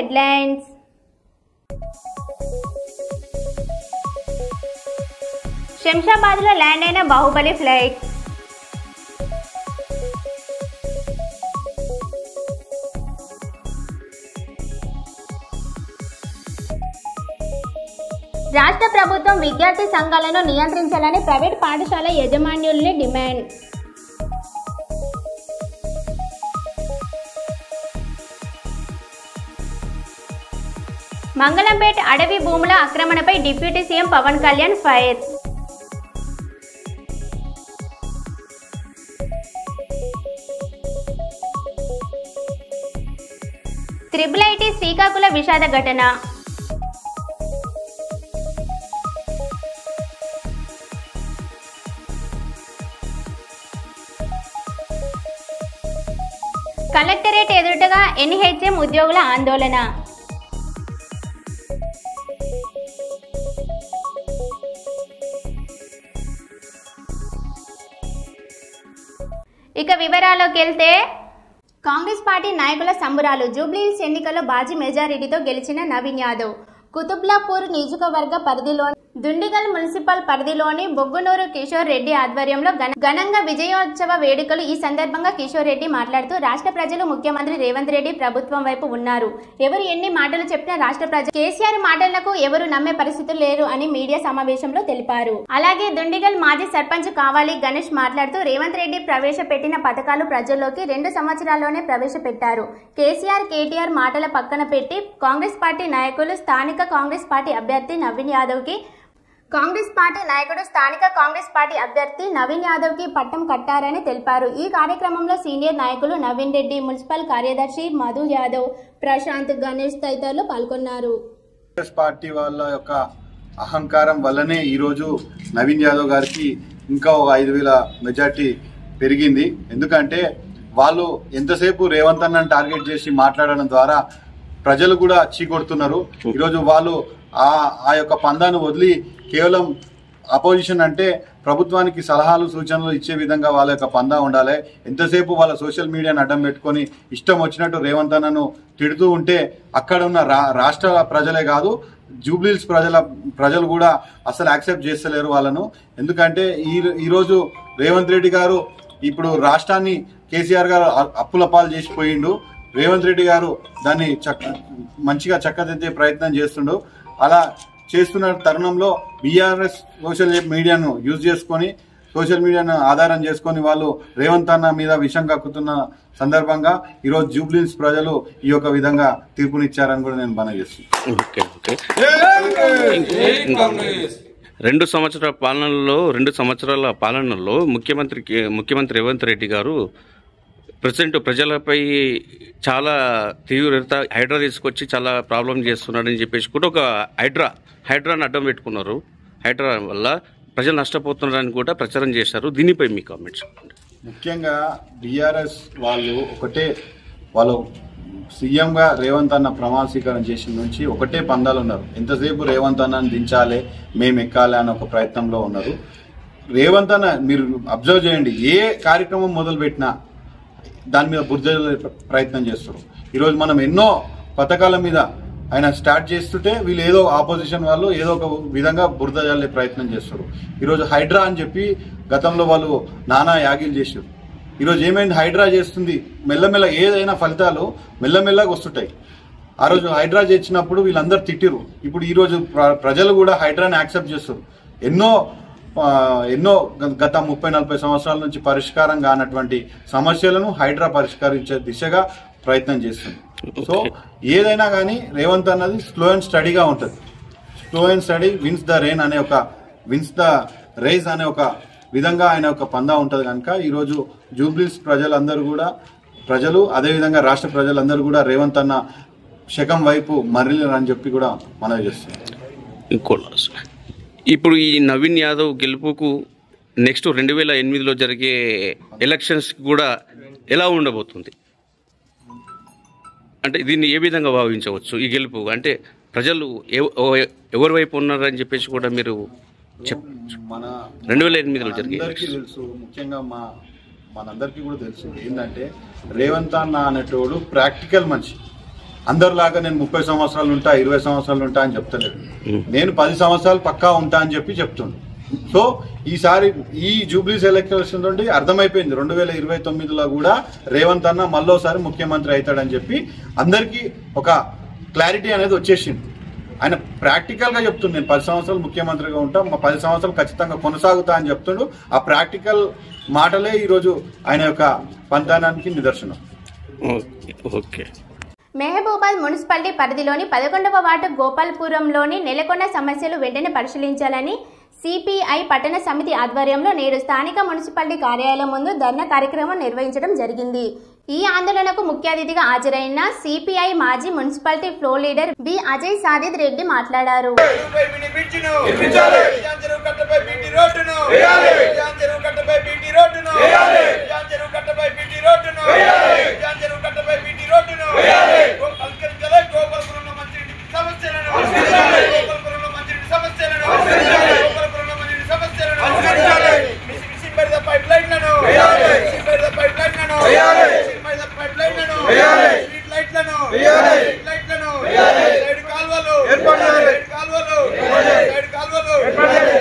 Headlines. శంషాబాద్లో land అయిన Baahubali flight. రాష్ట్ర ప్రభుత్వం విద్యార్థి సంఘాలను నియంత్రించాలని ప్రైవేట్ పాఠశాల యాజమాన్యుల్ని డిమాండ్. మంగళంపేట అడవి భూముల ఆక్రమణపై deputy CM Pawan Kalyan fire. IIIT శ్రీకాకుళ విషాద ఘటన. కలెక్టరేట్ ఎదుటగా NHM ఉద్యోగుల ఆందోళన. ఇక వివరాల్లోకి వెళ్తే, కాంగ్రెస్ పార్టీ నాయకుల సంబరాలు. జూబ్లీహిల్స్ ఎన్నికల్లో భారీ మెజారిటీతో గెలిచిన నవీన్ యాదవ్ కుతుబ్లాపూర్ నియోజకవర్గ పరిధిలోని దుండిగల్ మున్సిపల్ పరిధిలోని బొగ్గునూరు కిషోర్ రెడ్డి ఆధ్వర్యంలో ఘనంగా విజయోత్సవ వేడుకలు. ఈ సందర్భంగా కిషోర్ రెడ్డి మాట్లాడుతూ, రాష్ట్ర ప్రజలు ముఖ్యమంత్రి రేవంత్ రెడ్డి ప్రభుత్వం వైపు ఉన్నారు. ఎవరు ఎన్ని మాటలు చెప్పినా రాష్ట్ర ప్రజలు కేసీఆర్ మాటలకు ఎవరు నమ్మే పరిస్థితులు లేరు అని మీడియా సమావేశంలో తెలిపారు. అలాగే దుండిగల్ మాజీ సర్పంచ్ కావాలి గణేష్ మాట్లాడుతూ, రేవంత్ రెడ్డి ప్రవేశపెట్టిన పథకాలు ప్రజల్లోకి 2 సంవత్సరాల్లోనే ప్రవేశపెట్టారు. కేసీఆర్ కేటీఆర్ మాటల పక్కన పెట్టి కాంగ్రెస్ పార్టీ నాయకులు స్థానిక కాంగ్రెస్ పార్టీ అభ్యర్థి నవీన్ యాదవ్ కి పట్టం కట్టారని తెలిపారు. ఈ కార్యక్రమంలో సీనియర్ నాయకులు నవీన్ రెడ్డి, మున్సిపల్ కార్యదర్శి మధు యాదవ్, ప్రశాంత్, గణేష్ తదితరులు పాల్గొన్నారు. కాంగ్రెస్ పార్టీ వాళ్ళ యొక్క అహంకారం వల్లనే ఈరోజు నవీన్ యాదవ్ గారికి ఇంకా 5,000 మెజార్టీ పెరిగింది. ఎందుకంటే వాళ్ళు ఎంతసేపు రేవంత్ అన్నని టార్గెట్ చేసి మాట్లాడడం ద్వారా ప్రజలు కూడా చీకొడుతున్నారు. ఈరోజు వాళ్ళు ఆ యొక్క పందాను వదిలి కేవలం అపోజిషన్ అంటే ప్రభుత్వానికి సలహాలు సూచనలు ఇచ్చే విధంగా వాళ్ళ యొక్క పందా ఉండాలి. ఎంతసేపు వాళ్ళ సోషల్ మీడియాను అడ్డం పెట్టుకొని ఇష్టం వచ్చినట్టు రేవంత్ అన్నను తిడుతూ ఉంటే అక్కడ ఉన్న రాష్ట్ర ప్రజలే కాదు, జూబ్లీహిల్స్ ప్రజలు కూడా అసలు యాక్సెప్ట్ చేస్తలేరు వాళ్ళను. ఎందుకంటే ఈరోజు రేవంత్ రెడ్డి గారు ఇప్పుడు రాష్ట్రాన్ని కేసీఆర్ గారు అప్పుల పాలు చేసిపోయిండు. రేవంత్ రెడ్డి గారు దాన్ని మంచిగా చక్కదిద్దే ప్రయత్నం చేస్తుండు. అలా చేస్తున్న తరుణంలో బీఆర్ఎస్ సోషల్ మీడియాను యూజ్ చేసుకొని, సోషల్ మీడియాను ఆధారం చేసుకొని వాళ్ళు రేవంత్ అన్న మీద విషం కక్కుతున్న సందర్భంగా ఈరోజు జూబ్లీహిల్స్ ప్రజలు ఈ యొక్క విధంగా తీర్పునిచ్చారని కూడా నేను మనవి చేస్తున్నాను. 2 సంవత్సరాల పాలనలో ముఖ్యమంత్రి రేవంత్ రెడ్డి గారు ప్రజెంట్ ప్రజలపై చాలా తీవ్రత హైడ్రా తీసుకొచ్చి చాలా ప్రాబ్లం చేస్తున్నాడని చెప్పేసి కూడా ఒక హైడ్రాని అడ్డం పెట్టుకున్నారు. హైడ్రా వల్ల ప్రజలు నష్టపోతున్నారని కూడా ప్రచారం చేశారు. దీనిపై మీ కామెంట్స్. ముఖ్యంగా బీఆర్ఎస్ వాళ్ళు సీఎంగా రేవంత్ అన్న ప్రమాణ స్వీకారం చేసిన నుంచి ఒకటే పందాలు ఉన్నారు. ఎంతసేపు రేవంత్ అన్నని దించాలి, మేము ఎక్కాలి అన్న ఒక ప్రయత్నంలో ఉన్నారు. రేవంత్ అన్న మీరు అబ్జర్వ్ చేయండి, ఏ కార్యక్రమం మొదలుపెట్టినా దాని మీద బురద ప్రయత్నం చేస్తారు. ఈరోజు మనం ఎన్నో పథకాల మీద ఆయన స్టార్ట్ చేస్తుంటే వీళ్ళు ఏదో ఆపోజిషన్ వాళ్ళు ఏదో ఒక విధంగా బురద జల్లే ప్రయత్నం చేస్తారు. ఈరోజు హైడ్రా అని చెప్పి గతంలో వాళ్ళు నానా యాగిలు చేశారు. ఈరోజు ఏమైంది, హైడ్రా చేస్తుంది మెల్లమెల్ల ఏదైనా ఫలితాలు మెల్లమెల్లగా వస్తుంటాయి. ఆ రోజు హైడ్రా చేసినప్పుడు వీళ్ళందరూ తిట్టిరు. ఇప్పుడు ఈరోజు ప్రజలు కూడా హైడ్రాని యాక్సెప్ట్ చేస్తారు. ఎన్నో గత 30-40 సంవత్సరాల నుంచి పరిష్కారం కానటువంటి సమస్యలను హైడ్రా పరిష్కరించే దిశగా ప్రయత్నం చేస్తుంది. సో ఏదైనా కానీ రేవంత్ అన్నది స్లో అండ్ స్టడీగా ఉంటుంది. Slow and steady wins the race అనే ఒక విధంగా ఆయన ఒక పందా ఉంటుంది. కనుక ఈరోజు జూబ్లీహిల్స్ ప్రజలు అదేవిధంగా రాష్ట్ర ప్రజలందరూ కూడా రేవంత్ అన్న శకం వైపు మరలిరని చెప్పి కూడా మనవి చేస్తున్నారు. ఇప్పుడు ఈ నవీన్ యాదవ్ గెలుపుకు నెక్స్ట్ 2008లో జరిగే ఎలక్షన్స్ కూడా ఎలా ఉండబోతుంది? అంటే దీన్ని ఏ విధంగా భావించవచ్చు? ఈ గెలుపు అంటే ప్రజలు ఎవరి వైపు ఉన్నారని చెప్పేసి కూడా మీరు మన 2008లో జరిగే తెలుసు. ముఖ్యంగా మనందరికీ కూడా తెలుసు ఏంటంటే రేవంత్ అన్న అనేటోడు ప్రాక్టికల్ మనిషి. అందరిలాగా నేను 30 సంవత్సరాలు ఉంటా 20 సంవత్సరాలు ఉంటా అని చెప్తలేదు. నేను 10 సంవత్సరాలు పక్కా ఉంటా అని చెప్తుండు. సో ఈసారి ఈ జూబ్లీస్ ఎలక్షన్ తోటి అర్థమైపోయింది 2029లో కూడా రేవంత్ అన్న మళ్ళోసారి ముఖ్యమంత్రి అవుతాడని చెప్పి అందరికీ ఒక క్లారిటీ అనేది వచ్చేసింది. ఆయన ప్రాక్టికల్గా చెప్తుండు, నేను 10 సంవత్సరాలు ముఖ్యమంత్రిగా ఉంటా, 10 సంవత్సరాలు ఖచ్చితంగా కొనసాగుతా అని చెప్తుండు. ఆ ప్రాక్టికల్ మాటలే ఈరోజు ఆయన యొక్క పంతానానికి నిదర్శనం. ఓకే. మహబూబాద్ మున్సిపాలిటీ పరిధిలోని 11వ వార్డు గోపాల్పురంలోని నెలకొన్న సమస్యలు వెంటనే పరిశీలించాలని సిపిఐ పట్టణ సమితి ఆధ్వర్యంలో నేడు స్థానిక మున్సిపాలిటీ కార్యాలయం ముందు ధర్నా కార్యక్రమం నిర్వహించడం జరిగింది. ఈ ఆందోళనకు ముఖ్య అతిథిగా హాజరైన సిపిఐ మాజీ municipality floor leader B Ajay Sadid Reddy మాట్లాడారు.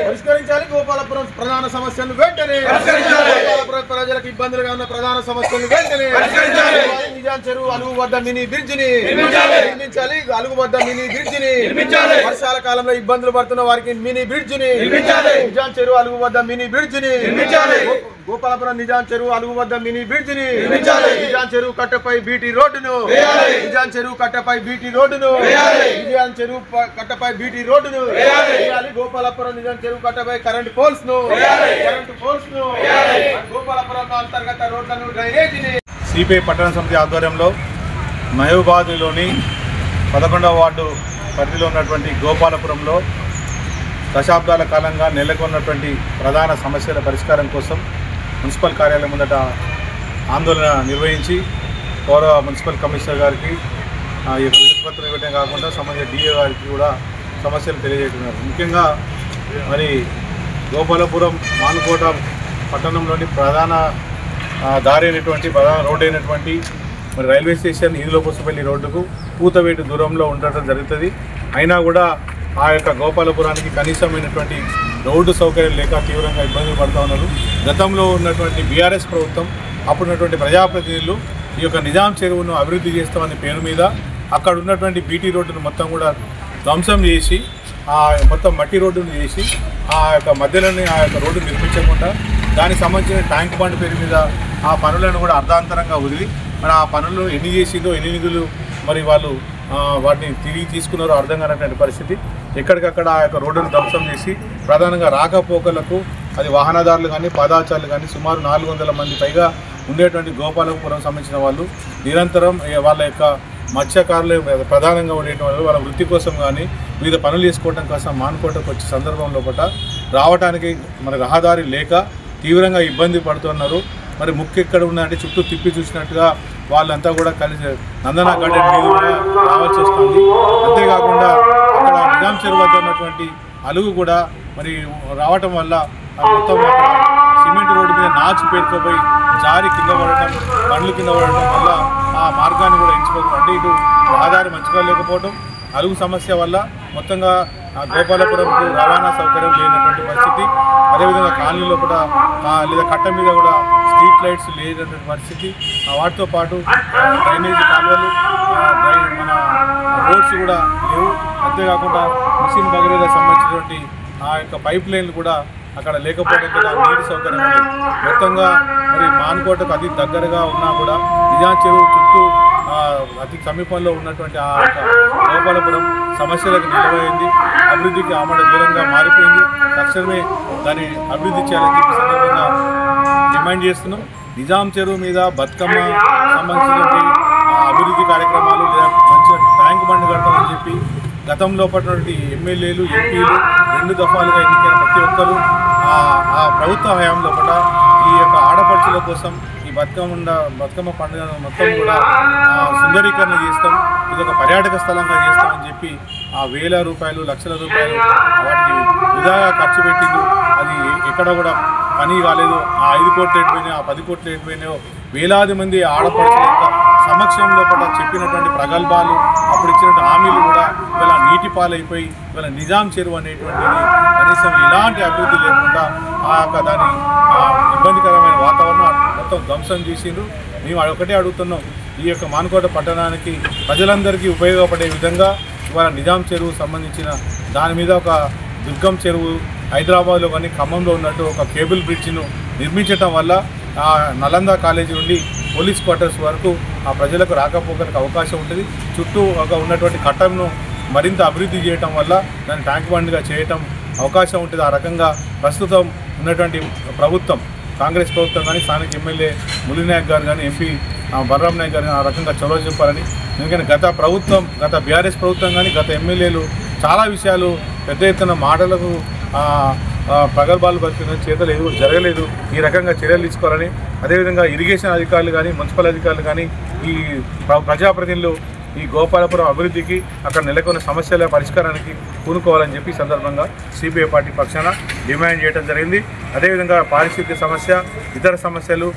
పరిష్కరించాలి గోపాలపురం ప్రధాన సమస్యలు వెంటనే, గోపాలపురం ప్రజలకు ఇబ్బందులుగా ఉన్న ప్రధాన సమస్యలు వెంటనే నిజాం చెరువు అలుగు వద్ద మినీ బ్రిడ్జిని నిర్మించాలి. అలుగు వద్ద మినీ బ్రిడ్జిని, వర్షాల కాలంలో ఇబ్బందులు పడుతున్న వారికి మినీ బ్రిడ్జిని, నిజాం చెరువు అలుగు వద్ద మినీ బ్రిడ్జిని, గోపాలపురం నిజాం చెరువు అలుగు వద్ద మినీ బ్రిడ్జిని, నిజాం చెరువు కట్టపై బీటీ రోడ్డును, నిజాం చెరువు కట్టపై బీటీ రోడ్డును, నిజాం చెరువు కట్టపై బీటీ రోడ్డును వేయాలి. గోపాలపురం నిజాం చెరువు కట్టపై కరెంట్ పోల్స్ ను, గోపాలపురం అంతర్గత రోడ్లను డ్రైనేజీని. సిపిఐ పట్టణ సమితి ఆధ్వర్యంలో మహబూబాద్లోని 11వ వార్డు పరిధిలో ఉన్నటువంటి గోపాలపురంలో దశాబ్దాల కాలంగా నెలకొన్నటువంటి ప్రధాన సమస్యల పరిష్కారం కోసం మున్సిపల్ కార్యాలయం ముందట ఆందోళన నిర్వహించి గౌరవ మున్సిపల్ కమిషనర్ గారికి ఈ యొక్క వినతిపత్రం ఇవ్వడం కాకుండా సంబంధించిన డిఏ గారికి కూడా సమస్యలు తెలియజేస్తున్నారు. ముఖ్యంగా మరి గోపాలపురం మానుకోట పట్టణంలోని ప్రధాన దారి అయినటువంటి ప్రధాన రోడ్డు అయినటువంటి మరి రైల్వే స్టేషన్ ఈదులకోసపల్లి రోడ్డుకు పూతవేటు దూరంలో ఉండటం జరుగుతుంది. అయినా కూడా ఆ యొక్క గోపాలపురానికి కనీసమైనటువంటి రోడ్డు సౌకర్యం లేక తీవ్రంగా ఇబ్బందులు పడుతూ ఉన్నారు. గతంలో ఉన్నటువంటి బీఆర్ఎస్ ప్రభుత్వం అప్పుడున్నటువంటి ప్రజాప్రతినిధులు ఈ యొక్క నిజాం చెరువును అభివృద్ధి చేస్తామనే పేరు మీద అక్కడ ఉన్నటువంటి బీటీ రోడ్డును మొత్తం కూడా ధ్వంసం చేసి ఆ మొత్తం మట్టి రోడ్డును చేసి ఆ యొక్క మధ్యలోనే ఆ యొక్క రోడ్డు నిర్మించకుండా దానికి సంబంధించిన ట్యాంక్ బండ్ పేరు మీద ఆ పనులను కూడా అర్ధాంతరంగా వదిలి మరి ఆ పనులు ఎన్ని చేసిందో ఎన్ని నిధులు మరి వాళ్ళు వాటిని తిరిగి తీసుకున్నారో అర్థం కానటువంటి పరిస్థితి. ఎక్కడికక్కడ ఆ యొక్క రోడ్డును ధ్వంసం చేసి ప్రధానంగా రాకపోకలకు అది వాహనదారులు కానీ పాదాచారులు కానీ సుమారు 400 మంది పైగా ఉండేటువంటి గోపాలపురం సంబంధించిన వాళ్ళు నిరంతరం వాళ్ళ యొక్క మత్స్యకారులు ప్రధానంగా ఉండేటువంటి వాళ్ళ వృత్తి కోసం కానీ వివిధ పనులు చేసుకోవడం కోసం మానుకోటకు వచ్చే సందర్భంలో కూడా రావడానికి మన రహదారి లేక తీవ్రంగా ఇబ్బంది పడుతున్నారు. మరి ముఖ్య ఎక్కడ ఉందంటే చుట్టూ తిప్పి చూసినట్టుగా వాళ్ళంతా కూడా కలిసి నందన గార్డెన్ మీద కూడా రావాల్సి వస్తుంది. అంతేకాకుండా అక్కడ నిజాం చెరువు వద్ద ఉన్నటువంటి అలుగు కూడా మరి రావటం వల్ల మొత్తం సిమెంట్ రోడ్డు మీద నాచు పేరుకోపోయి జారి కింద పడటం, బండ్లు కింద పడటం వల్ల ఆ మార్గాన్ని కూడా ఎంచుకోవడం అంటే ఇటు రహదారి మంచిగా లేకపోవడం, అలుగు సమస్య వల్ల మొత్తంగా గోపాలపురంకు రవాణా సౌకర్యం లేనటువంటి పరిస్థితి. అదేవిధంగా కాలనీలో కూడా లేదా కట్ట మీద కూడా స్ట్రీట్ లైట్స్ లేనటువంటి పరిస్థితి. వాటితో పాటు డ్రైనేజీ కాలువలు మన రోడ్స్ కూడా లేవు. అంతేకాకుండా మిషన్ భగీరథ సంబంధించినటువంటి ఆ యొక్క పైప్ లైన్లు కూడా అక్కడ లేకపోవడంతో నీటి సౌకర్యం ఉంది. మొత్తంగా మరి మానుకోటకు అతి దగ్గరగా ఉన్నా కూడా నిజాం చెరువు చుట్టూ అతి సమీపంలో ఉన్నటువంటి ఆ యొక్క గోపాలపురం సమస్యలకు నిలవైంది, అభివృద్ధికి ఆమడ దూరంగా మారిపోయింది. తక్షణమే దాన్ని అభివృద్ధి చేయాలని చెప్పి సందర్భంగా డిమాండ్ చేస్తున్నాం. నిజాం చెరువు మీద బతుకమ్మ సంబంధించినటువంటి అభివృద్ధి కార్యక్రమాలు లేదా మంచిగా ట్యాంక్ బండ్ కడతామని చెప్పి గతంలో పడినటువంటి ఎమ్మెల్యేలు ఎంపీలు 2 దఫాలుగా ఎన్నికైన ప్రతి ఒక్కరూ ఆ ప్రభుత్వ హయాంలో కూడా ఈ యొక్క ఆడపడుచుల కోసం ఈ బతుకమ్మ పండుగ మొత్తం కూడా సుందరీకరణ చేస్తాం, ఇది ఒక పర్యాటక స్థలంగా చేస్తామని చెప్పి ఆ వేల రూపాయలు లక్షల రూపాయలు వాటికి వృధాగా ఖర్చు పెట్టిండు. అది ఎక్కడ కూడా పని కాలేదు. ఆ 5 కోట్లు ఎటుపోయినాయో, ఆ 10 కోట్లు ఎటుపోయినాయో వేలాది మంది ఆడపడుచుల యొక్క సమక్షంలో కూడా చెప్పినటువంటి ప్రగల్భాలు, అప్పుడు ఇచ్చినటువంటి హామీలు కూడా ఇవాళ నీటి పాలైపోయి ఇవాళ నిజాం చెరువు అనేటువంటిది కనీసం ఎలాంటి అభివృద్ధి లేకుండా ఆ యొక్క దాని ఇబ్బందికరమైన వాతావరణం మొత్తం ధ్వంసం చేసిండ్రు. మేము ఒకటే అడుగుతున్నాం, ఈ యొక్క మానుకోట పట్టణానికి ప్రజలందరికీ ఉపయోగపడే విధంగా ఇవాళ నిజాం చెరువు సంబంధించిన దాని మీద ఒక దుర్గం చెరువు హైదరాబాద్లో కానీ ఖమ్మంలో ఉన్నట్టు ఒక కేబుల్ బ్రిడ్జ్ను నిర్మించడం వల్ల ఆ నలంద కాలేజీ నుండి పోలీస్ క్వార్టర్స్ వరకు ఆ ప్రజలకు రాకపోకలకు అవకాశం ఉంటుంది. చుట్టూ ఒక ఉన్నటువంటి కట్టంను మరింత అభివృద్ధి చేయటం వల్ల దాన్ని ట్యాంక్ బండ్గా చేయటం అవకాశం ఉంటుంది. ఆ రకంగా ప్రస్తుతం ఉన్నటువంటి ప్రభుత్వం, కాంగ్రెస్ ప్రభుత్వం కానీ స్థానిక ఎమ్మెల్యే మురళీనాయక్ గారు కానీ ఎంపీ బలరాం నాయక్ గారు ఆ రకంగా చొరవ చెప్పాలని. ఎందుకంటే గత బీఆర్ఎస్ ప్రభుత్వం కానీ గత ఎమ్మెల్యేలు చాలా విషయాలు పెద్ద ఎత్తున మాటలకు ప్రగల్భాలు బతికిన చేతలు జరగలేదు. ఈ రకంగా చర్యలు తీసుకోవాలని, అదేవిధంగా ఇరిగేషన్ అధికారులు కానీ మున్సిపల్ అధికారులు కానీ ఈ ప్రజాప్రతినిధులు ఈ గోపాలపురం అభివృద్ధికి అక్కడ నెలకొన్న సమస్యల పరిష్కారానికి పూనుకోవాలని చెప్పి సందర్భంగా సిపిఐ పార్టీ పక్షాన డిమాండ్ చేయడం జరిగింది. అదేవిధంగా పారిశుద్ధ్య సమస్య, ఇతర సమస్యలు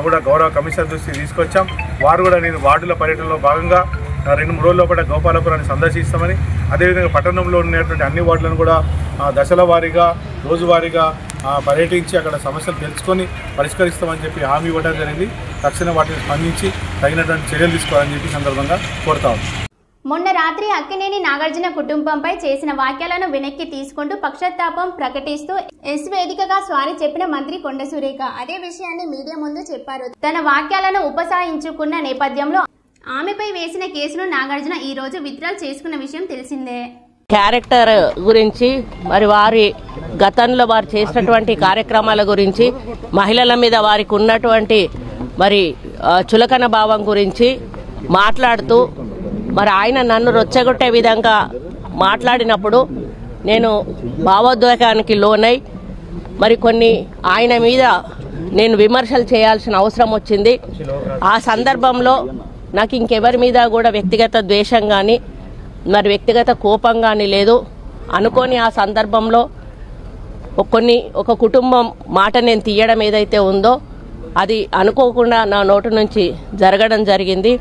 కూడా గౌరవ కమిషనర్ దృష్టికి తీసుకొచ్చాం. వారు కూడా నేను వార్డుల పర్యటనలో భాగంగా 2-3 రోజుల పాటు గోపాలపురాన్ని సందర్శిస్తామని, అదేవిధంగా పట్టణంలో ఉన్నటువంటి అన్ని వార్డులను కూడా దశల వారీగా రోజువారీగా పర్యటించి అక్కడ సమస్యలు తెలుసుకొని పరిష్కరిస్తామని చెప్పి హామీ ఇవ్వడం జరిగింది. తక్షణ వాటిని స్పందించి తగినటువంటి చర్యలు తీసుకోవాలని చెప్పి సందర్భంగా కోరుతా ఉన్నాం. మొన్న రాత్రి అక్కినేని నాగార్జున కుటుంబంపై చేసిన వ్యాఖ్యలను వెనక్కి తీసుకుంటూ పక్షతాపం ప్రకటిస్తూ ఎస్ వేదికగా సారీ చెప్పిన మంత్రి కొండ సురేఖ అదే విషయాన్ని మీడియా ముందు చెప్పారు. తన వ్యాఖ్యలను ఉపసంహరించుకున్న నేపథ్యంలో ఆమెపై వేసిన కేసును నాగార్జున ఈ రోజు విత్డ్రాల్ చేసుకున్న విషయం తెలిసిందే. క్యారెక్టర్ గురించి, మరి వారి గతంలో వారు చేసినటువంటి కార్యక్రమాల గురించి, మహిళల మీద వారికి ఉన్నటువంటి మరి చులకన భావం గురించి మాట్లాడుతూ మరి ఆయన నన్ను రొచ్చగొట్టే విధంగా మాట్లాడినప్పుడు నేను భావోద్వేగానికి లోనై మరి కొన్ని ఆయన మీద నేను విమర్శలు చేయాల్సిన అవసరం వచ్చింది. ఆ సందర్భంలో నాకు ఇంకెవరి మీద కూడా వ్యక్తిగత ద్వేషం కానీ మరి వ్యక్తిగత కోపం కానీ లేదు. అనుకోని ఆ సందర్భంలో ఒక కుటుంబం మాట నేను తీయడం ఏదైతే ఉందో అది అనుకోకుండా నా నోటి నుంచి జరగడం జరిగింది.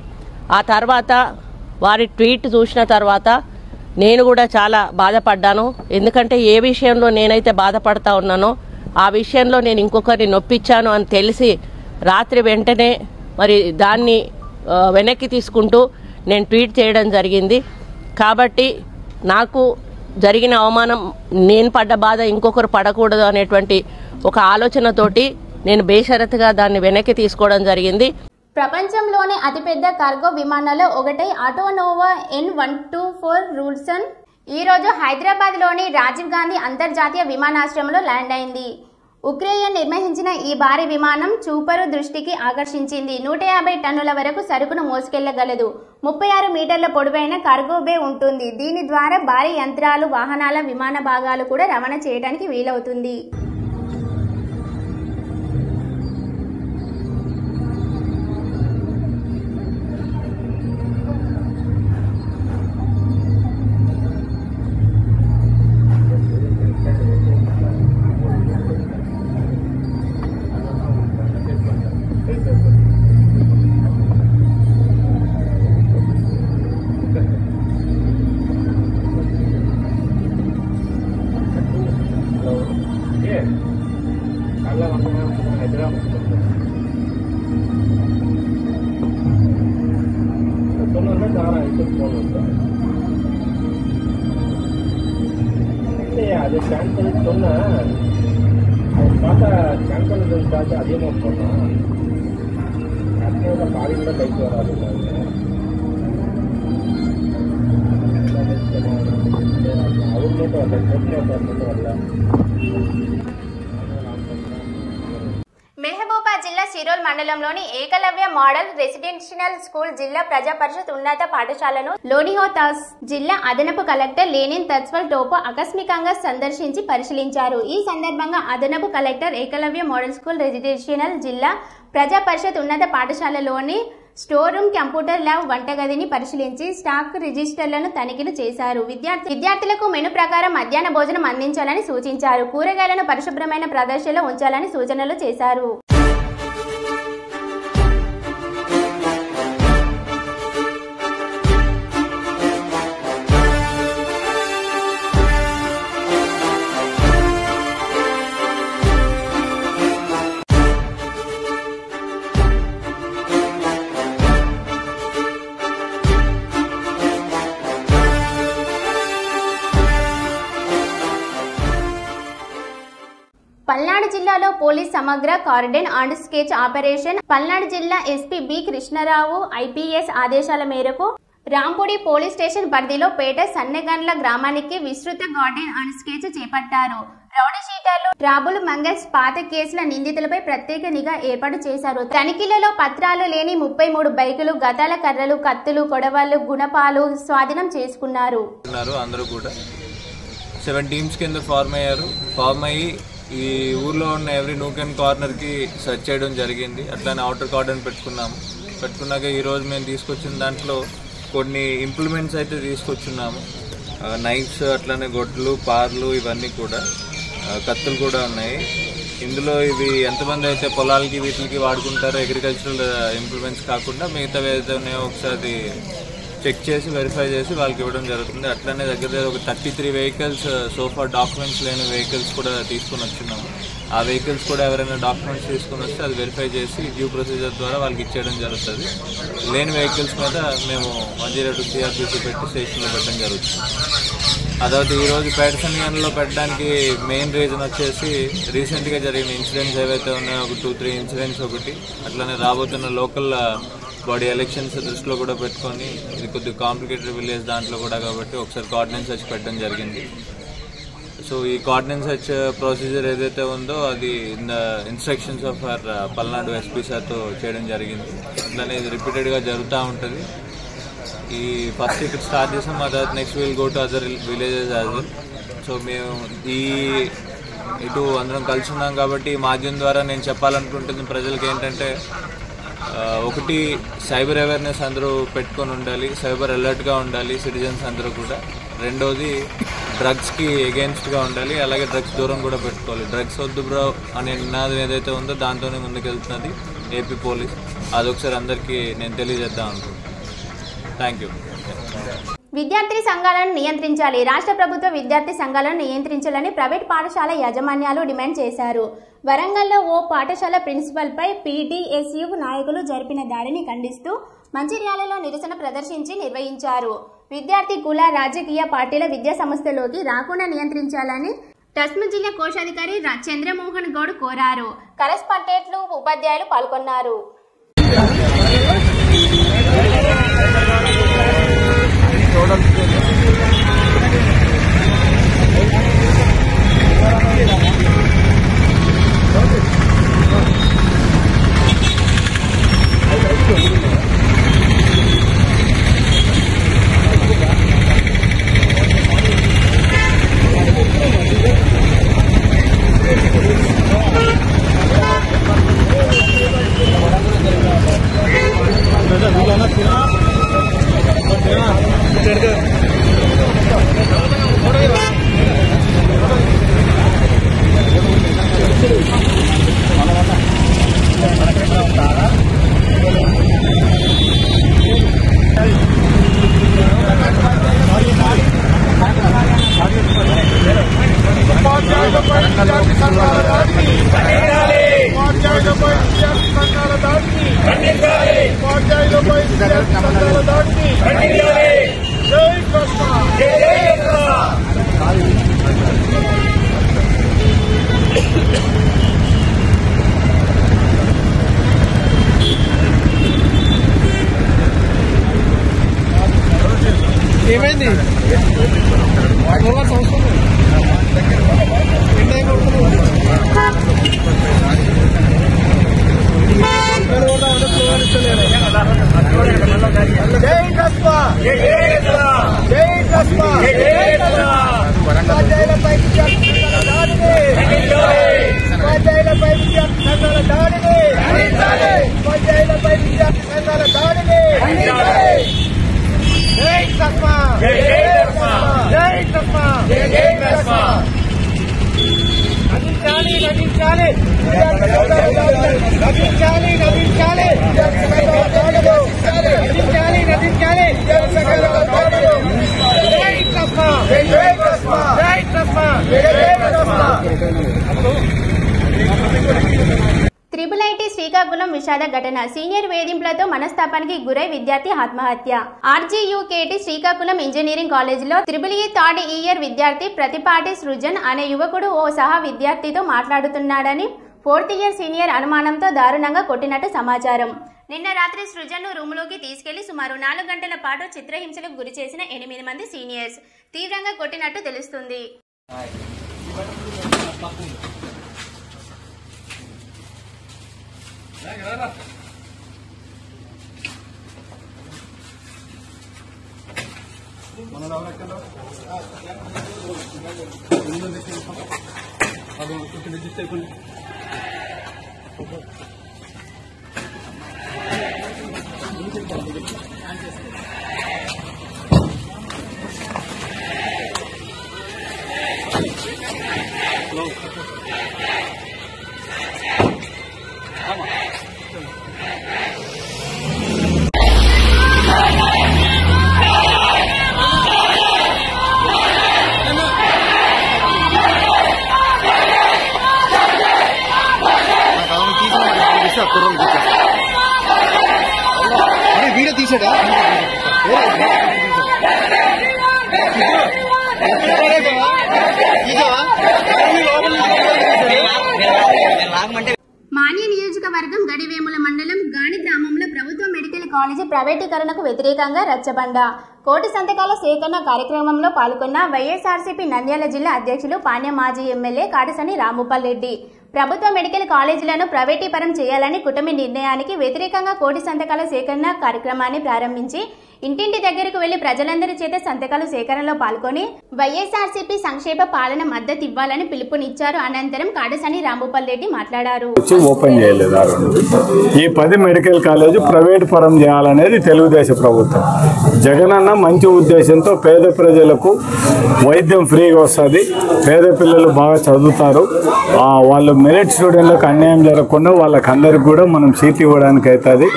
ఆ తర్వాత వారి ట్వీట్ చూసిన తర్వాత నేను కూడా చాలా బాధపడ్డాను. ఎందుకంటే ఏ విషయంలో నేనైతే బాధపడతా ఉన్నానో ఆ విషయంలో నేను ఇంకొకరిని నొప్పించాను అని తెలిసి రాత్రి వెంటనే మరి దాన్ని వెనక్కి తీసుకుంటూ నేను ట్వీట్ చేయడం జరిగింది. కాబట్టి నాకు జరిగిన అవమానం, నేను పడ్డ బాధ ఇంకొకరు పడకూడదు అనేటువంటి ఒక ఆలోచనతోటి నేను బేషరతుగా దాన్ని వెనక్కి తీసుకోవడం జరిగింది. ప్రపంచంలోనే అతిపెద్ద కార్గో విమానాల్లో ఒకటి ఆటోనోవా N124 రూల్సన్ ఈరోజు హైదరాబాద్లోని రాజీవ్ గాంధీ అంతర్జాతీయ విమానాశ్రయంలో ల్యాండ్ అయింది. ఉక్రెయిన్ నిర్మించిన ఈ భారీ విమానం చూపరు దృష్టికి ఆకర్షించింది. 150 టన్నుల వరకు సరుకును మోసుకెళ్లగలదు. 36 మీటర్ల పొడవైన కార్గో బే ఉంటుంది. దీని ద్వారా భారీ యంత్రాలు, వాహనాల, విమాన భాగాలు కూడా రవాణా చేయడానికి వీలవుతుంది. அது கேன்சல் சொன்னா பார்த்தா கேன்சல் பார்த்து அதிகமாக போனோம். பாதி கூட கைக்கு வராது. அவர் மட்டும் வரல. మహబూబాబాద్ జిల్లా సిరోల్ మండలంలోని ఏకలవ్య మోడల్ రెసిడెన్షియల్ స్కూల్ జిల్లా ప్రజా పరిషత్ ఉన్నత పాఠశాలను లోనిహోతాస్ జిల్లా అదనపు కలెక్టర్ లేనిన్ తత్వల్ టోపో ఆకస్మికంగా సందర్శించి పరిశీలించారు. ఈ సందర్భంగా అదనపు collector Eklavya model school residential జిల్లా ప్రజా పరిషత్ ఉన్నత పాఠశాలలోని స్టోర్ రూమ్, కంప్యూటర్ ల్యాబ్, వంటగదిని పరిశీలించి స్టాక్ రిజిస్టర్లను తనిఖీలు చేశారు. విద్యార్థులకు మెను ప్రకారం మధ్యాహ్న భోజనం అందించాలని సూచించారు. కూరగాయలను పరిశుభ్రమైన ప్రదేశంలో ఉంచాలని సూచనలు చేశారు. పల్నాడు జిల్లాలో పోలీస్ సమగ్ర cordon and sketch operation. Palnadu జిల్లా ఎస్పీ బి కృష్ణరావు ఐపీఎస్ ఆదేశాల మేరకు రాంపూడి పోలీస్ స్టేషన్ పరిధిలో పేట సన్నెగండ్ల గ్రామానికి విస్తృత గార్డెన్ అండ్ స్కెచ్ చేపట్టారు. రౌడీ షీటర్లు, ట్రాబుల్ మంగల్స్, పాత కేసుల నిందితులపై ప్రత్యేక నిఘా ఏర్పాటు చేశారు. తనిఖీలలో పత్రాలు లేని 33 బైకులు, గతాల కర్రలు, కత్తులు, కొడవళ్లు, గుణపాలు స్వాధీనం చేసుకున్నారు. అందరూ కూడా 7 టీమ్స్ కింద ఫార్మ్ అయ్యి ఈ ఊర్లో ఉన్న ఎవ్రీ నూక్ అండ్ కార్నర్కి సెర్చ్ చేయడం జరిగింది. అట్లానే అవుటర్ కార్డన్ పెట్టుకున్నాక ఈరోజు మేము తీసుకొచ్చిన దాంట్లో కొన్ని ఇంప్లిమెంట్స్ అయితే తీసుకొచ్చున్నాము. నైఫ్స్, అట్లానే గొడ్లు, పార్లు, ఇవన్నీ కూడా కత్తులు కూడా ఉన్నాయి. ఇందులో ఇవి ఎంతమంది అయితే పొలాలకి వీటికి వాడుకుంటారో అగ్రికల్చరల్ ఇంప్లిమెంట్స్ కాకుండా మిగతావి ఏదైతే ఉన్నాయో ఒకసారి చెక్ చేసి వెరిఫై చేసి వాళ్ళకి ఇవ్వడం జరుగుతుంది. అట్లనే దగ్గర ఒక 33 వెహికల్స్ సోఫా డాక్యుమెంట్స్ లేని వెహికల్స్ కూడా తీసుకుని వచ్చినాము. ఆ వెహికల్స్ కూడా ఎవరైనా డాక్యుమెంట్స్ తీసుకుని వస్తే అది వెరిఫై చేసి డ్యూ ప్రొసీజర్ ద్వారా వాళ్ళకి ఇచ్చేయడం జరుగుతుంది. లేని వెహికల్స్ మీద మేము 102 CRPC పెట్టి స్టేషన్లో పెట్టడం జరుగుతుంది. అదొకటి ఈరోజు పేట సన్నిగంలో పెట్టడానికి మెయిన్ రీజన్ వచ్చేసి రీసెంట్గా జరిగిన ఇన్సిడెంట్స్ ఏవైతే ఉన్నాయో ఒక 2-3 ఇన్సిడెంట్స్ ఒకటి, అట్లనే రాబోతున్న లోకల్ బాడీ ఎలక్షన్స్ దృష్టిలో కూడా పెట్టుకొని ఇది కొద్దిగా కాంప్లికేటెడ్ విలేజ్ దాంట్లో కూడా కాబట్టి ఒకసారి కార్డినెన్స్ సెర్చ్ పెట్టడం జరిగింది. సో ఈ కార్డినెన్స్ సెర్చ్ ప్రొసీజర్ ఏదైతే ఉందో అది in the instructions of our Palnadu SP సార్తో చేయడం జరిగింది. అట్లనే ఇది రిపీటెడ్గా జరుగుతూ ఉంటుంది. ఈ ఫస్ట్ ఇక్కడ స్టార్ట్ చేసాం, ఆ తర్వాత next will go to other villages as well. So మేము ఇటు అందరం కలిసి ఉన్నాం కాబట్టి ఈ మాధ్యమం ద్వారా నేను చెప్పాలనుకుంటుంది ప్రజలకు ఏంటంటే, ఒకటి సైబర్ అవేర్నెస్ అందరూ పెట్టుకొని ఉండాలి, సైబర్ అలర్ట్గా ఉండాలి సిటిజన్స్ అందరూ కూడా. రెండోది డ్రగ్స్కి ఎగెన్స్ట్గా ఉండాలి, అలాగే డ్రగ్స్ దూరం కూడా పెట్టుకోవాలి. డ్రగ్స్ వద్దు బ్రో అనే నినాదం ఏదైతే ఉందో దాంతోనే ముందుకెళ్తున్నది ఏపీ పోలీస్. అదొకసారి అందరికీ నేను తెలియజేద్దాం అనుకుంటున్నాను. Thank you. విద్యార్థి సంఘాలను నియంత్రించాలి. రాష్ట్ర ప్రభుత్వ విద్యార్థి సంఘాలను నియంత్రించాలని ప్రైవేట్ పాఠశాల యాజమాన్యాలు డిమాండ్ చేశారు. వరంగల్లో ఓ పాఠశాల ప్రిన్సిపల్పై పీడీఎస్యు నాయకులు జరిపిన దాడిని ఖండిస్తూ మంచిర్యాలలో నిరసన ప్రదర్శించి నిర్వహించారు. విద్యార్థి కుల రాజకీయ పార్టీల విద్యా సంస్థలోకి రాకుండా నియంత్రించాలని టస్మ జిల్లా కోశాధికారి చంద్రమోహన్ గౌడ్ కోరారు. కరస్పాండెంట్లు, ఉపాధ్యాయులు పాల్గొన్నారు. ఏమైంది? IIT శ్రీకాకుళం శ్రీకాకుళం విషాద ఘటన. సీనియర్ వేధింపులతో మనస్తాపానికి గురై విద్యార్థి ఆత్మహత్య. ఆర్జీయూకేటీ శ్రీకాకుళం ఇంజనీరింగ్ కాలేజీలో EEE థర్డ్ ఇయర్ విద్యార్థి ప్రతిపాటి సృజన్ అనే యువకుడు ఓ సహా విద్యార్థితో మాట్లాడుతున్నాడని 4th ఇయర్ సీనియర్ అనుమానంతో దారుణంగా కొట్టినట్టు సమాచారం. నిన్న రాత్రి సృజన్ను రూములోకి తీసుకెళ్లి సుమారు 4 గంటల పాటు చిత్రహింసలకు గురి చేసిన 8 మంది సీనియర్స్ తీవ్రంగా కొట్టినట్టు తెలుస్తుంది. వీడియో తీసాడా మాన్య నియోజకవర్గం గడివేముల మండలం గాని గ్రామంలో ప్రభుత్వ మెడికల్ కాలేజీ ప్రైవేటీకరణకు వ్యతిరేకంగా రచ్చబండ. కోటి సంతకాల సేకరణ కార్యక్రమంలో పాల్గొన్న వైఎస్ఆర్సీపీ నంద్యాల జిల్లా అధ్యక్షులు పాణ్య మాజీ ఎమ్మెల్యే కాటసని రాంభూపాల్ రెడ్డి ప్రభుత్వ మెడికల్ కాలేజీలను ప్రైవేటీకరణ చేయాలని కూటమి నిర్ణయానికి వ్యతిరేకంగా కోటి సంతకాల సేకరణ కార్యక్రమాన్ని ప్రారంభించి ఇంటింటి దగ్గరకు వెళ్లి ప్రజలందరి చేత సంతకాల సేకరణలో పాల్గొని వైఎస్ఆర్సీపీ సంక్షేమ పాలన మద్దతు ఇవ్వాలని పిలుపునిచ్చారు. అనంతరం కాటసని రాంభూపాల్ రెడ్డి మాట్లాడారు. ఓపెన్ చేయలేదు. ఈ 10 మెడికల్ కాలేజ్ ప్రైవేట్ పరం చేయాలనేది తెలుగుదేశం ప్రభుత్వం. జగనన్న మంచి ఉద్దేశంతో పేద ప్రజలకు వైద్యం ఫ్రీగా వస్తుంది, పేద పిల్లలు బాగా చదువుతారు, వాళ్ళు మెరిట్ స్టూడెంట్లకు అన్యాయం జరగకుండా వాళ్ళకి అందరికి కూడా మనం సీట్ ఇవ్వడానికి అవుతుంది.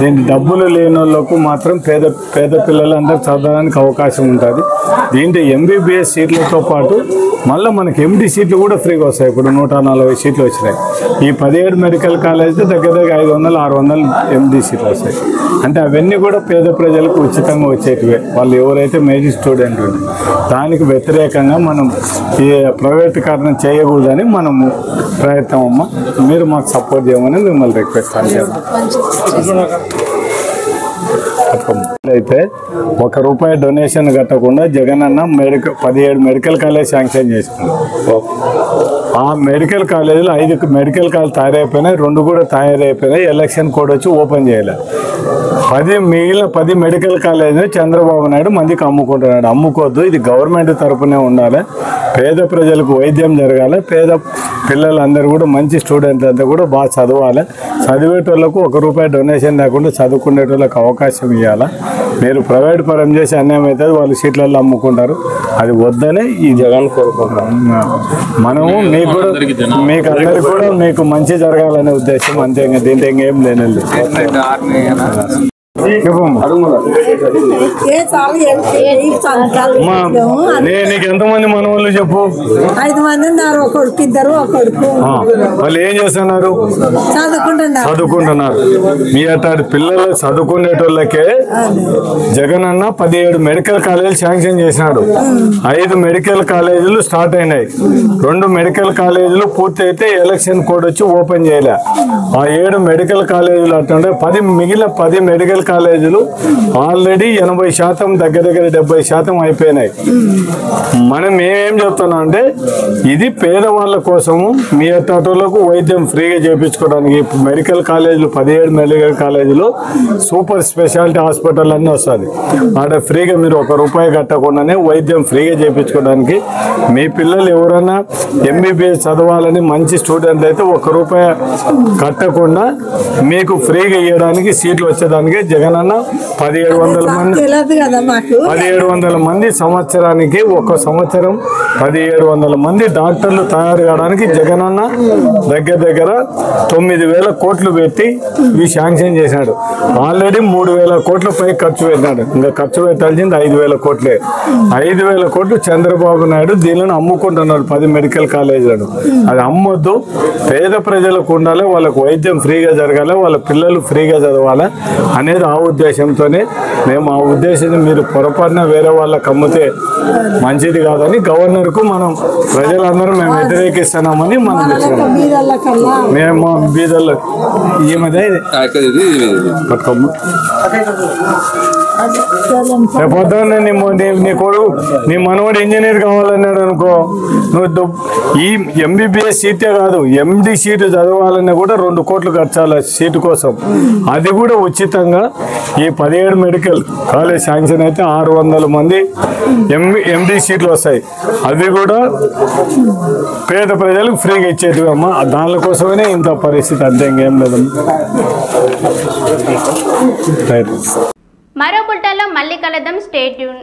దీనికి డబ్బులు లేని వాళ్ళకు మాత్రం పేద పిల్లలు అందరూ చదవడానికి అవకాశం ఉంటుంది. దీంట్లో MBBS సీట్లతో పాటు మళ్ళీ మనకి MD సీట్లు కూడా ఫ్రీగా వస్తాయి. ఇప్పుడు 140 సీట్లు వచ్చినాయి. ఈ 17 మెడికల్ కాలేజ్తో దగ్గర 500-600 MD సీట్లు వస్తాయి. అంటే అవన్నీ కూడా పేద ప్రజలకు ఉచితంగా వచ్చేటివే, వాళ్ళు ఎవరైతే మెరిట్ స్టూడెంట్ దానికి వ్యతిరేకంగా మనం ఈ ప్రైవేటీకరణ చేయకూడదని మనము ప్రయత్నం అమ్మ. మీరు మాకు సపోర్ట్ చేయమని మిమ్మల్ని రిక్వెస్ట్ చేస్తాం. అయితే ₹1 డొనేషన్ కట్టకుండా జగనన్న 17 మెడికల్ కాలేజ్ శాంక్షన్ చేసుకున్నాం. ఆ మెడికల్ కాలేజీలో 5 మెడికల్ కాలేజ్ తయారైపోయినాయి, 2 కూడా తయారైపోయినాయి. ఎలక్షన్ కోడ్ వచ్చి ఓపెన్ చేయలే. మిగిలిన 10 మెడికల్ కాలేజీని చంద్రబాబు నాయుడు మందికి అమ్ముకుంటున్నాడు. అమ్ముకోవద్దు, ఇది గవర్నమెంట్ తరపునే ఉండాలి, పేద ప్రజలకు వైద్యం జరగాలి, పేద పిల్లలందరూ కూడా మంచి స్టూడెంట్ అంతా కూడా బాగా చదవాలి, చదివేటోళ్ళకు ₹1 డొనేషన్ లేకుండా చదువుకునేటోళ్ళకి అవకాశం ఇవ్వాలి. మీరు ప్రైవేట్ పరం చేసి అన్యాయం అవుతుంది, వాళ్ళు సీట్లలో అమ్ముకుంటారు, అది వద్దనే ఈ జగన్ కోరుకుంటాం. మనము మీకు కూడా మీకు అందరికి కూడా మీకు మంచి జరగాలనే ఉద్దేశం అంతే, దీంట్లో ఇంకేం లేనండి. నీకు ఎంతమంది మనవాళ్ళు చెప్పు? 5 మంది ఉన్నారు, ఒక కొడుకు, 2 కొడుకు. వాళ్ళు ఏం చేస్తున్నారు? చదువుకుంటున్నారు. మీ అట్లాంటి పిల్లలు చదువుకునేటోళ్ళకే జగనన్న 17 మెడికల్ కాలేజీలు శాంక్షన్ చేసినాడు. 5 మెడికల్ కాలేజీలు స్టార్ట్ అయినాయి, 2 మెడికల్ కాలేజీలు పూర్తి అయితే ఎలక్షన్ కోడ్ వచ్చి ఓపెన్ చేయలే. ఆ 7 మెడికల్ కాలేజీలు అట్టుండే మిగిలిన 10 మెడికల్ కాలేజీలు ఆల్రెడీ 80% దగ్గర 70% అయిపోయినాయి. మనం ఏం చెప్తున్నాం అంటే ఇది పేదవాళ్ళ కోసము, మీ అట్టోళ్ళకు వైద్యం ఫ్రీగా చేయించుకోవడానికి. మెడికల్ కాలేజీలు 17 మెడికల్ కాలేజీలు సూపర్ స్పెషాలిటీ హాస్పిటల్ అన్నీ వస్తుంది. ఆడ ఫ్రీగా మీరు ₹1 కట్టకుండానే వైద్యం ఫ్రీగా చేయించుకోవడానికి. మీ పిల్లలు ఎవరైనా MBBS చదవాలని మంచి స్టూడెంట్ అయితే ₹1 కట్టకుండా మీకు ఫ్రీగా ఇవ్వడానికి సీట్లు వచ్చేదానికి జగనన్న 1700 మంది సంవత్సరానికి ఒక సంవత్సరం సంవత్సరం 1700 మంది డాక్టర్లు తయారు కావడానికి జగనన్న దగ్గర 9,000 కోట్లు పెట్టి ఇవి శాంక్షన్ చేశాడు. ఆల్రెడీ 3,000 కోట్ల పై ఖర్చు పెట్టాడు. ఇంకా ఖర్చు పెట్టాల్సింది 5,000 కోట్లే. 5,000 కోట్లు చంద్రబాబు నాయుడు దీనిని అమ్ముకుంటున్నాడు 10 మెడికల్ కాలేజీలను. అది అమ్మొద్దు, పేద ప్రజలకు ఉండాలి, వాళ్ళకు వైద్యం ఫ్రీగా జరగాలి, వాళ్ళ పిల్లలు ఫ్రీగా చదవాలి అనేది ఆ ఉద్దేశంతోనే మేము ఆ ఉద్దేశాన్ని మీరు పొరపాటున వేరే వాళ్ళకి అమ్మితే మంచిది కాదని గవర్నర్కు మనం ప్రజలందరూ మేము వ్యతిరేకిస్తున్నామని మనం మేము బీదల్లో ఏమదే పట్టుకోమ్మ పొద్దున్న నీ కొడుకు నీ మనవాడు ఇంజనీర్ కావాలన్నాడు అనుకో, నువ్వు ఈ ఎంబీబీఎస్ సీటే కాదు ఎండి సీటు చదవాలన్నా కూడా 2 కోట్లు ఖర్చాలి సీటు కోసం. అది కూడా ఉచితంగా ఈ 17 మెడికల్ కాలేజ్ శాంక్షన్ అయితే 600 మంది ఎండి సీట్లు వస్తాయి. అవి కూడా పేద ప్రజలకు ఫ్రీగా ఇచ్చేటివి అమ్మా. దానికోసమే ఇంత పరిస్థితి, అంతే ఇంకేం లేదమ్మా. మరో బుల్టన్లో మళ్ళీ కలుద్దాం. Stay tune.